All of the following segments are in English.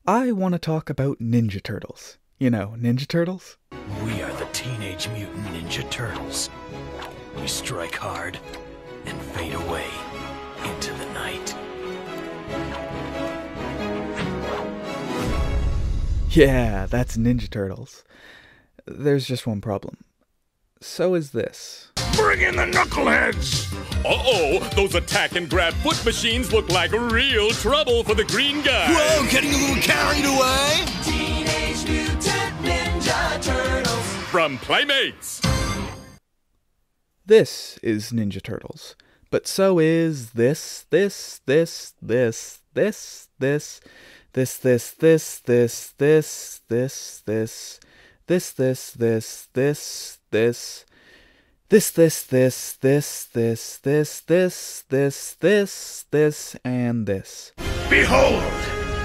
I want to talk about Ninja Turtles. You know, Ninja Turtles? We are the Teenage Mutant Ninja Turtles. We strike hard and fade away into the night. Yeah, that's Ninja Turtles. There's just one problem. So is this. Bring in the knuckleheads! Uh-oh, those attack and grab foot machines look like real trouble for the green guy. Whoa, getting a little carried away? Teenage Mutant Ninja Turtles. From Playmates. This is Ninja Turtles. But so is this, this, this, this, this, this, this, this, this, this, this, this, this, this, this, this, this, this, this, and this. Behold,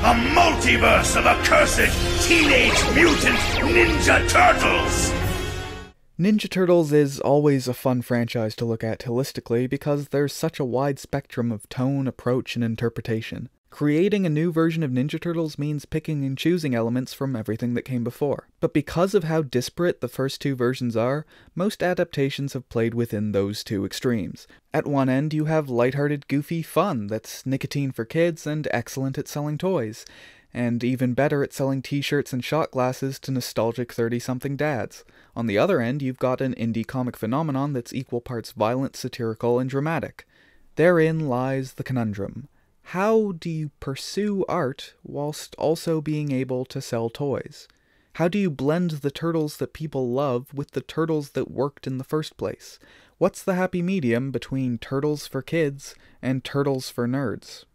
a multiverse of accursed Teenage Mutant Ninja Turtles! Ninja Turtles is always a fun franchise to look at holistically because there's such a wide spectrum of tone, approach, and interpretation. Creating a new version of Ninja Turtles means picking and choosing elements from everything that came before. But because of how disparate the first two versions are, most adaptations have played within those two extremes. At one end you have lighthearted, goofy fun that's nicotine for kids and excellent at selling toys, and even better at selling t-shirts and shot glasses to nostalgic 30-something dads. On the other end you've got an indie comic phenomenon that's equal parts violent, satirical, and dramatic. Therein lies the conundrum. How do you pursue art whilst also being able to sell toys? How do you blend the turtles that people love with the turtles that worked in the first place? What's the happy medium between turtles for kids and turtles for nerds?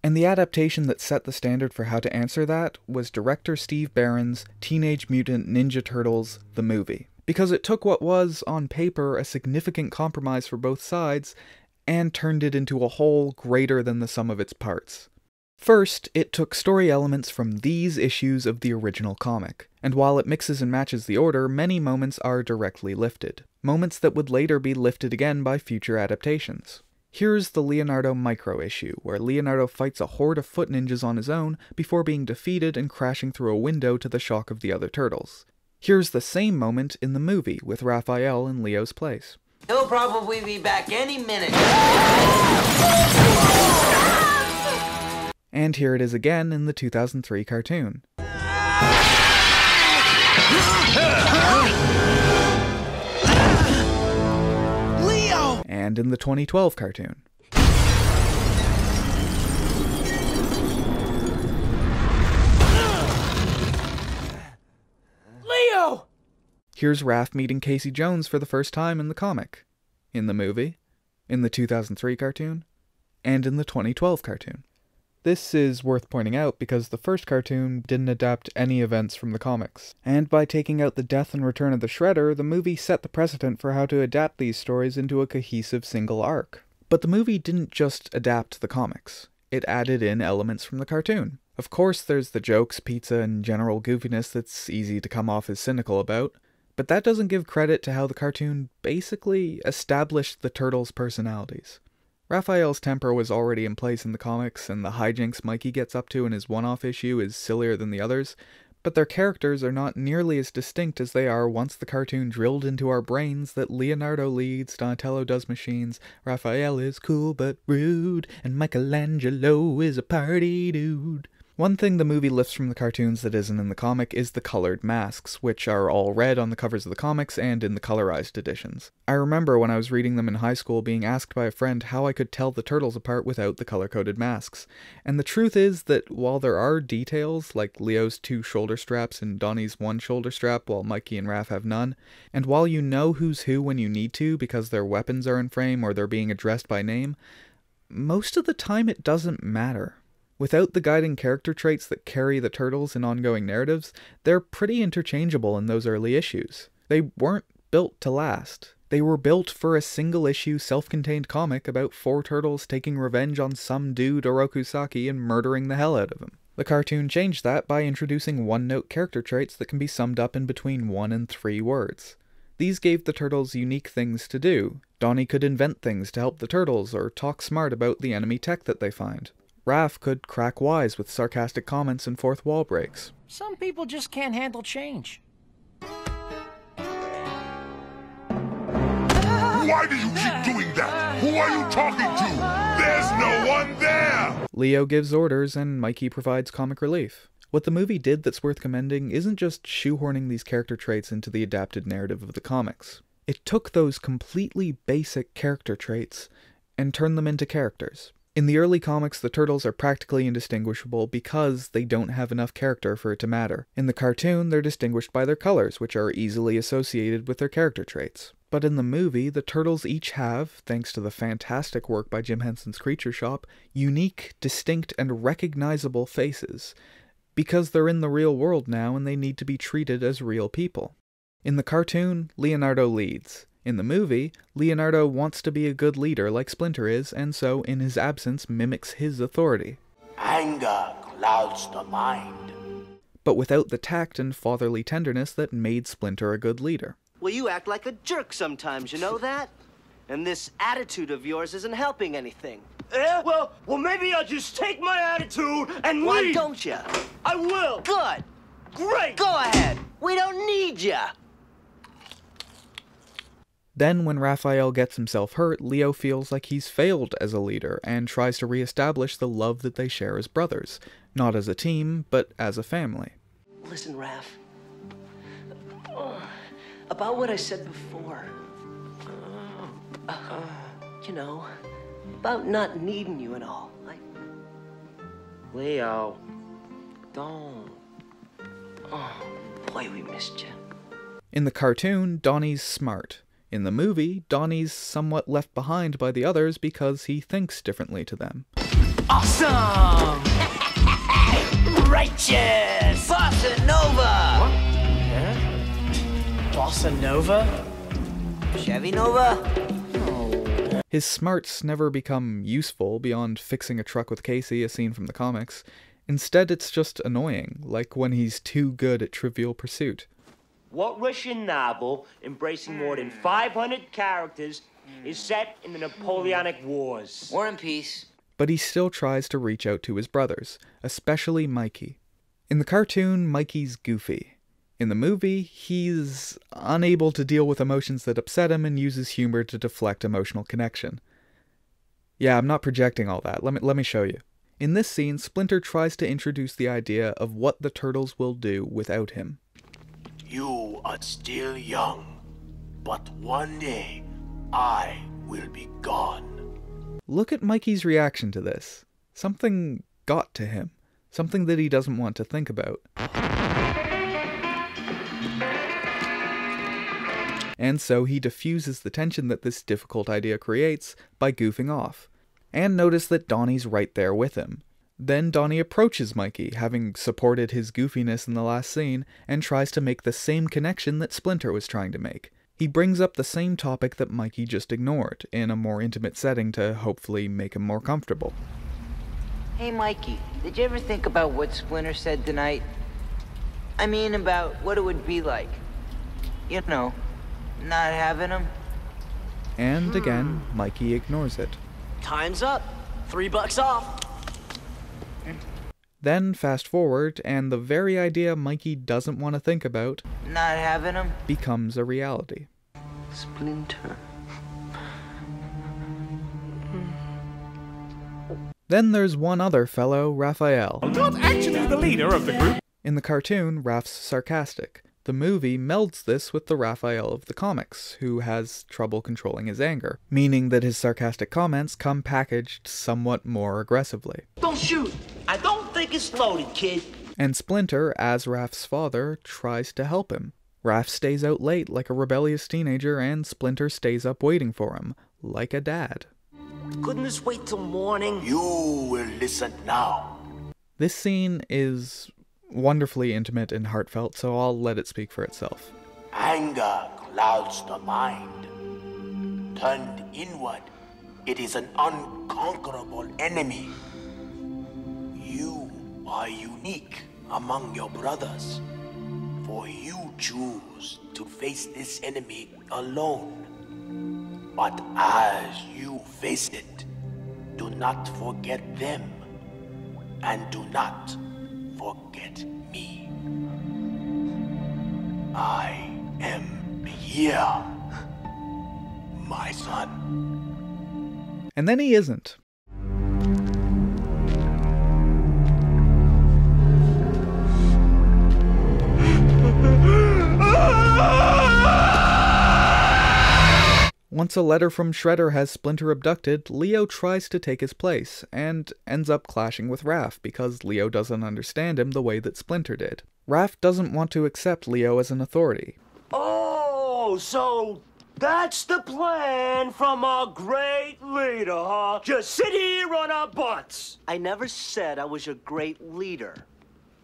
And the adaptation that set the standard for how to answer that was director Steve Barron's Teenage Mutant Ninja Turtles, the movie. Because it took what was, on paper, a significant compromise for both sides, and turned it into a whole greater than the sum of its parts. First, it took story elements from these issues of the original comic, and while it mixes and matches the order, many moments are directly lifted. Moments that would later be lifted again by future adaptations. Here's the Leonardo micro issue, where Leonardo fights a horde of foot ninjas on his own before being defeated and crashing through a window to the shock of the other turtles. Here's the same moment in the movie, with Raphael in Leo's place. He'll probably be back any minute. And here it is again in the 2003 cartoon. Leo! And in the 2012 cartoon. Leo! Here's Raph meeting Casey Jones for the first time in the comic, in the movie, in the 2003 cartoon, and in the 2012 cartoon. This is worth pointing out because the first cartoon didn't adapt any events from the comics, and by taking out the death and return of the Shredder, the movie set the precedent for how to adapt these stories into a cohesive single arc. But the movie didn't just adapt the comics, it added in elements from the cartoon. Of course there's the jokes, pizza, and general goofiness that's easy to come off as cynical about, but that doesn't give credit to how the cartoon basically established the Turtles' personalities. Raphael's temper was already in place in the comics, and the hijinks Mikey gets up to in his one-off issue is sillier than the others, but their characters are not nearly as distinct as they are once the cartoon drilled into our brains that Leonardo leads, Donatello does machines, Raphael is cool but rude, and Michelangelo is a party dude. One thing the movie lifts from the cartoons that isn't in the comic is the colored masks, which are all red on the covers of the comics and in the colorized editions. I remember when I was reading them in high school being asked by a friend how I could tell the turtles apart without the color-coded masks. And the truth is that while there are details, like Leo's 2 shoulder straps and Donnie's 1 shoulder strap while Mikey and Raph have none, and while you know who's who when you need to because their weapons are in frame or they're being addressed by name, most of the time it doesn't matter. Without the guiding character traits that carry the Turtles in ongoing narratives, they're pretty interchangeable in those early issues. They weren't built to last. They were built for a single-issue, self-contained comic about 4 turtles taking revenge on some dude Orokusaki and murdering the hell out of him. The cartoon changed that by introducing one-note character traits that can be summed up in between 1 and 3 words. These gave the Turtles unique things to do. Donnie could invent things to help the Turtles or talk smart about the enemy tech that they find. Raph could crack wise with sarcastic comments and fourth wall breaks. Some people just can't handle change. Why do you keep doing that? Who are you talking to? There's no one there! Leo gives orders and Mikey provides comic relief. What the movie did that's worth commending isn't just shoehorning these character traits into the adapted narrative of the comics. It took those completely basic character traits and turned them into characters. In the early comics, the Turtles are practically indistinguishable because they don't have enough character for it to matter. In the cartoon, they're distinguished by their colors, which are easily associated with their character traits. But in the movie, the Turtles each have, thanks to the fantastic work by Jim Henson's Creature Shop, unique, distinct, and recognizable faces, because they're in the real world now and they need to be treated as real people. In the cartoon, Leonardo leads. In the movie, Leonardo wants to be a good leader like Splinter is, and so, in his absence, mimics his authority. Anger clouds the mind. But without the tact and fatherly tenderness that made Splinter a good leader. Well, you act like a jerk sometimes, you know that? And this attitude of yours isn't helping anything. Yeah? Well, maybe I'll just take my attitude and Why leave. don't you? I will. Good. Great. Go ahead. We don't need ya. Then, when Raphael gets himself hurt, Leo feels like he's failed as a leader and tries to re-establish the love that they share as brothers. Not as a team, but as a family. Listen, Raph. About what I said before. You know, about not needing you and all. Leo, don't. Oh, boy, we missed you. In the cartoon, Donnie's smart. In the movie, Donnie's somewhat left behind by the others because he thinks differently to them. Awesome! Righteous! Bossa Nova! What? Yeah? Bossa Nova? Chevy Nova? His smarts never become useful beyond fixing a truck with Casey, a scene from the comics. Instead, it's just annoying, like when he's too good at Trivial Pursuit. What Russian novel, embracing more than 500 characters, is set in the Napoleonic Wars? War and Peace. But he still tries to reach out to his brothers, especially Mikey. In the cartoon, Mikey's goofy. In the movie, he's unable to deal with emotions that upset him and uses humor to deflect emotional connection. Yeah, I'm not projecting all that. Let me show you. In this scene, Splinter tries to introduce the idea of what the Turtles will do without him. You are still young, but one day I will be gone. Look at Mikey's reaction to this. Something got to him. Something that he doesn't want to think about. And so he diffuses the tension that this difficult idea creates by goofing off. And notice that Donnie's right there with him. Then Donnie approaches Mikey, having supported his goofiness in the last scene, and tries to make the same connection that Splinter was trying to make. He brings up the same topic that Mikey just ignored, in a more intimate setting to hopefully make him more comfortable. Hey, Mikey, did you ever think about what Splinter said tonight? I mean, about what it would be like. You know, not having him. And again, Mikey ignores it. Time's up. $3 off. Then fast forward, and the very idea Mikey doesn't want to think about, Not having him. becomes a reality. Splinter. Then there's one other fellow, Raphael. Not actually the leader of the group. In the cartoon, Raph's sarcastic. The movie melds this with the Raphael of the comics, who has trouble controlling his anger, meaning that his sarcastic comments come packaged somewhat more aggressively. Don't shoot. I don't think it's loaded, kid. And Splinter, as Raph's father, tries to help him. Raph stays out late like a rebellious teenager, and Splinter stays up waiting for him, like a dad. Couldn't this wait till morning? You will listen now. This scene is wonderfully intimate and heartfelt, so I'll let it speak for itself. Anger clouds the mind. Turned inward, it is an unconquerable enemy. You are unique among your brothers, for you choose to face this enemy alone. But as you face it, do not forget them. and do not forget me. I am here, my son. And then he isn't. Once a letter from Shredder has Splinter abducted, Leo tries to take his place, and ends up clashing with Raph because Leo doesn't understand him the way that Splinter did. Raph doesn't want to accept Leo as an authority. Oh, so that's the plan from our great leader, huh? Just sit here on our butts. I never said I was your great leader.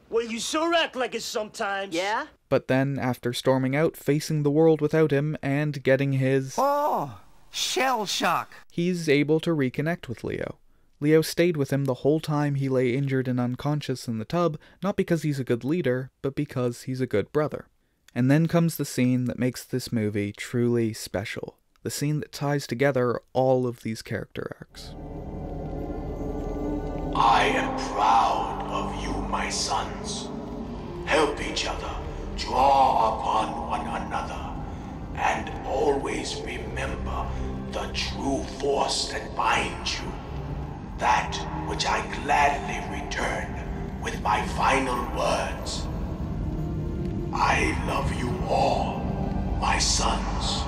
Well, you sure act like it sometimes. Yeah? But then, after storming out, facing the world without him, and getting his... Oh, shell shock. He's able to reconnect with Leo. Leo stayed with him the whole time he lay injured and unconscious in the tub, not because he's a good leader, but because he's a good brother. And then comes the scene that makes this movie truly special. The scene that ties together all of these character arcs. I am proud of you, my sons. Help each other, draw upon one another, and always remember the true force that binds you. That which I gladly return with my final words. I love you all, my sons.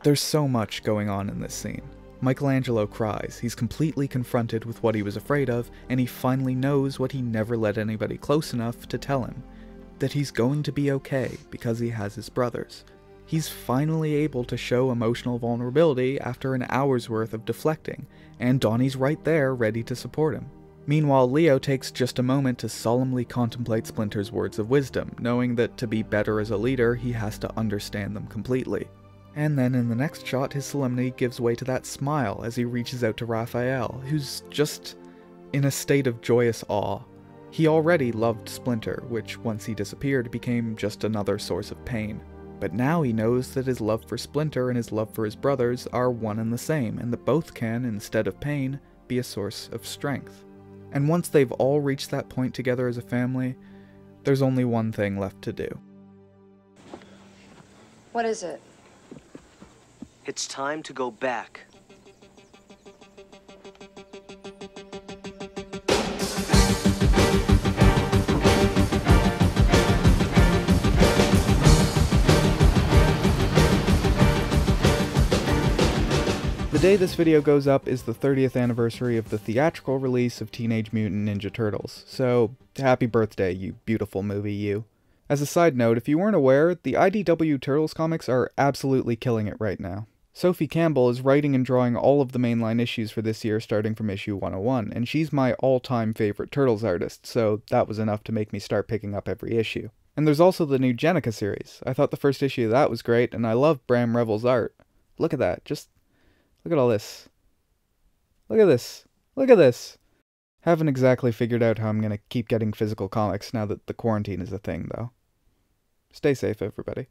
There's so much going on in this scene. Michelangelo cries. He's completely confronted with what he was afraid of, and he finally knows what he never let anybody close enough to tell him. That he's going to be okay because he has his brothers. He's finally able to show emotional vulnerability after an hour's worth of deflecting, and Donnie's right there ready to support him. Meanwhile, Leo takes just a moment to solemnly contemplate Splinter's words of wisdom, knowing that to be better as a leader, he has to understand them completely. And then in the next shot, his solemnity gives way to that smile as he reaches out to Raphael, who's just in a state of joyous awe. He already loved Splinter, which once he disappeared became just another source of pain. But now he knows that his love for Splinter and his love for his brothers are one and the same, and that both can, instead of pain, be a source of strength. And once they've all reached that point together as a family, there's only one thing left to do. What is it? It's time to go back. The day this video goes up is the 30th anniversary of the theatrical release of Teenage Mutant Ninja Turtles, so happy birthday, you beautiful movie, you. As a side note, if you weren't aware, the IDW Turtles comics are absolutely killing it right now. Sophie Campbell is writing and drawing all of the mainline issues for this year starting from issue 101, and she's my all-time favorite Turtles artist, so that was enough to make me start picking up every issue. And there's also the new Jennika series. I thought the first issue of that was great, and I love Bram Revel's art. Look at that, just look at all this. Look at this. Look at this. Haven't exactly figured out how I'm gonna keep getting physical comics now that the quarantine is a thing, though. Stay safe, everybody.